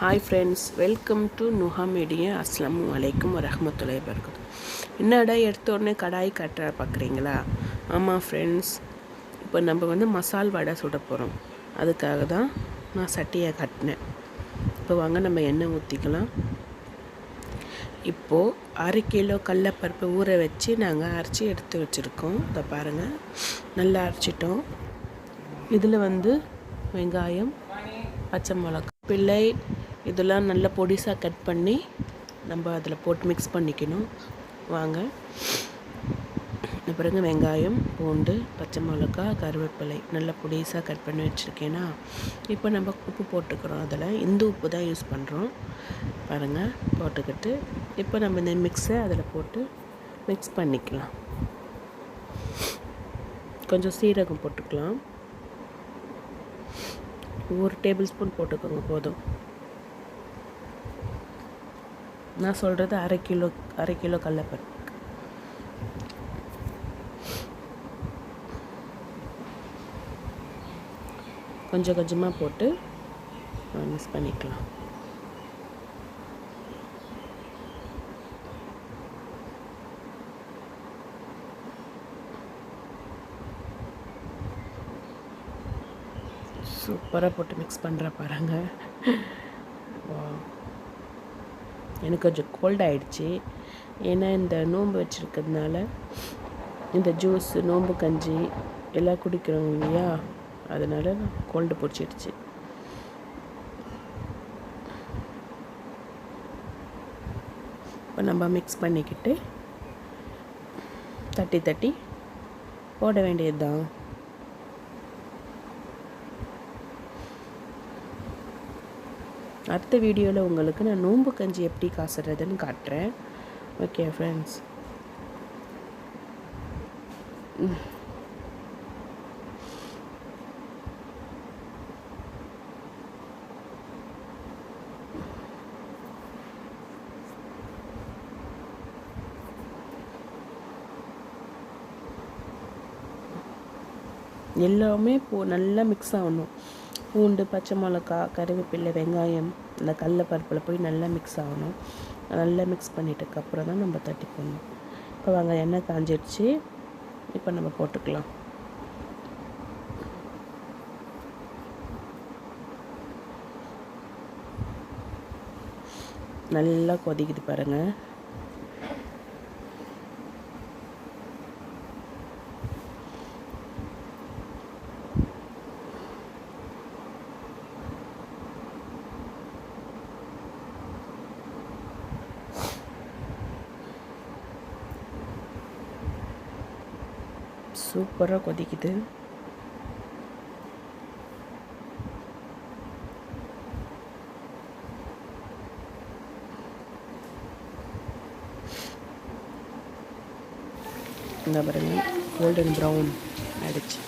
Hi friends, welcome to Nuha media. அஸ்ஸலாமு அலைக்கும் வரஹ்மத்துல்லாஹி வபரகாத்துஹு. என்னடா எடுத்த உடனே கடாய் கட்டுற பார்க்குறீங்களா? ஆமாம் ஃப்ரெண்ட்ஸ், இப்போ நம்ம மசால் வடை சுட போகிறோம். அதுக்காக தான் நான் சட்டியை கட்டினேன். இப்போ வாங்க நம்ம எண்ணெய் ஊற்றிக்கலாம். இப்போது 1/2 கிலோ கடலப்பருப்பு ஊற வச்சு நாங்கள் அரைச்சி எடுத்து வச்சுருக்கோம். இதை பாருங்கள், நல்லா அரைச்சிட்டோம். இதில் வெங்காயம், பச்சை மிளகா, பிள்ளை இதெல்லாம் நல்லா பொடிசாக கட் பண்ணி நம்ம அதில் போட்டு மிக்ஸ் பண்ணிக்கணும். வாங்க, பிறகு வெங்காயம், பூண்டு, பச்சை மிளகா, கருவேப்பிலை நல்லா பொடிசாக கட் பண்ணி வச்சுருக்கேன்னா, இப்போ நம்ம உப்பு போட்டுக்கிறோம். அதில் இந்த உப்பு தான் யூஸ் பண்ணுறோம். பாருங்கள், போட்டுக்கிட்டு இப்போ நம்ம இந்த மிக்ஸை அதில் போட்டு மிக்ஸ் பண்ணிக்கலாம். கொஞ்சம் சீரகம் போட்டுக்கலாம். 1 டேபிள் ஸ்பூன் போட்டுக்கோங்க, போதும். நான் சொல்கிறது 1/2 கிலோ கடலப்பருப்பு. கொஞ்சம் கொஞ்சமாக போட்டு மிக்ஸ் பண்ணிக்கலாம். சூப்பராக போட்டு மிக்ஸ் பண்ணுற பாருங்க. எனக்கு கொஞ்சம் கோல்ட் ஆகிடுச்சி. ஏன்னா இந்த நோன்பு வச்சுருக்கிறதுனால இந்த ஜூஸ், நோன்பு கஞ்சி எல்லாம் குடிக்கிறோம் இல்லையா, அதனால் கோல்டு பிடிச்சிடுச்சு. இப்போ நம்ம மிக்ஸ் பண்ணிக்கிட்டு தட்டி தட்டி போட வேண்டியது தான். அடுத்த வீடியோவில் உங்களுக்கு நான் நோன்பு கஞ்சி எப்படி காசுறதுன்னு காட்டுறேன். ஓகே ஃப்ரெண்ட்ஸ், எல்லாமே நல்லா மிக்ஸ் ஆகணும். பூண்டு, பச்சை மிளகா, கருவேப்பிலை, வெங்காயம் இந்த கடலப்பருப்பில் போய் நல்லா மிக்ஸ் ஆகணும். நல்லா மிக்ஸ் பண்ணிட்டதுக்கப்புறம் தான் நம்ம தட்டி போடணும். இப்போ வாங்க, எண்ணெய் காஞ்சிடுச்சு. இப்போ நம்ம போட்டுக்கலாம். நல்லா கொதிக்குது பாருங்கள். சூப்பராக கொதிக்குது. இந்த பாருங்க, கோல்டன் ப்ரௌன் ஆயிடுச்சு.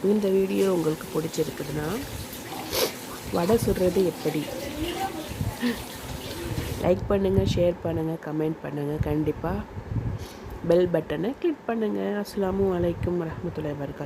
இந்த வீடியோ உங்களுக்கு பிடிச்சிருக்குதுன்னா வடை சுடுறது எப்படி லைக் பண்ணுங்கள், ஷேர் பண்ணுங்கள், கமெண்ட் பண்ணுங்கள். கண்டிப்பாக பெல் பட்டனை கிளிக் பண்ணுங்கள். அஸ்ஸலாமு அலைக்கும் வரஹ்மத்துல்லாஹி வபரகாத்துஹு.